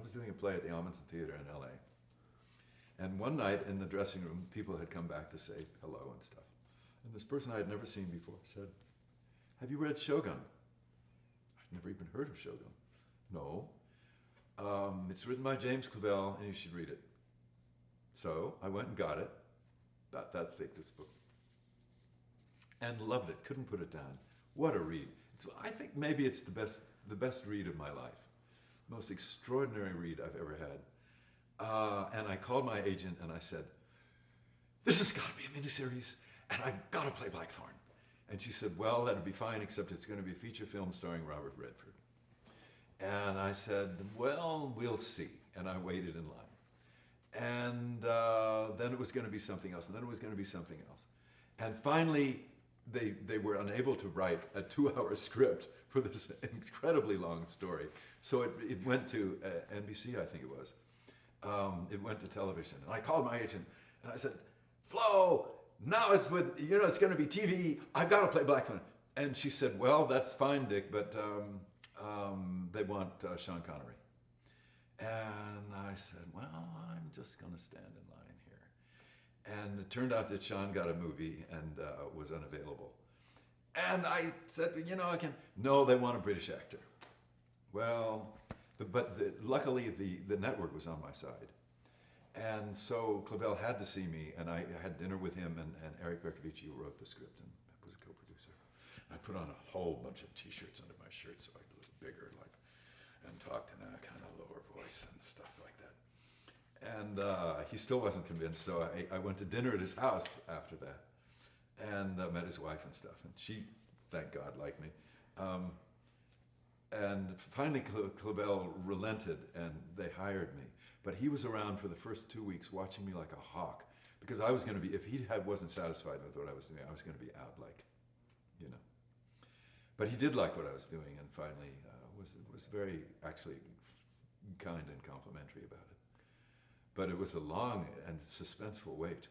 was doing a play at the Ahmanson Theater in LA. And one night in the dressing room, people had come back to say hello and stuff. And this person I had never seen before said, "Have you read Shogun?" I'd never even heard of Shogun. "No. It's written by James Clavell, and you should read it." So I went and got it, about that thick, this book, and loved it. Couldn't put it down. What a read! I think maybe it's the best read of my life, most extraordinary read I've ever had. And I called my agent and I said, "This has got to be a miniseries, and I've got to play Blackthorn." And she said, "Well, that'd be fine, except it's going to be a feature film starring Robert Redford." And I said, "Well, we'll see." And I waited in line. And then it was going to be something else, and then it was going to be something else. And finally, they were unable to write a 2-hour script for this incredibly long story. So it went to NBC, I think it was. It went to television. And I called my agent, and I said, "Flo, now it's it's going to be TV. I've got to play Blackthorn." And she said, "Well, that's fine, Dick, but they want Sean Connery." And I said, "Well, I'm just going to stand in line here." And it turned out that Sean got a movie and was unavailable. And I said, I can. "No, they want a British actor." Well, luckily the network was on my side. And so Clavell had to see me, and I had dinner with him and Eric Berkovich, who wrote the script and was a co-producer. I put on a whole bunch of T-shirts under my shirt so I could look bigger, and talked in a kind of lower voice and stuff like that. And he still wasn't convinced, so I went to dinner at his house after that, and met his wife and stuff. And she, thank God, liked me. And finally, Clavell relented, and they hired me. But he was around for the first 2 weeks watching me like a hawk, because I was going to be, if he wasn't satisfied with what I was doing, I was going to be out But he did like what I was doing, and finally was very, actually, kind and complimentary about it. But it was a long and suspenseful wait.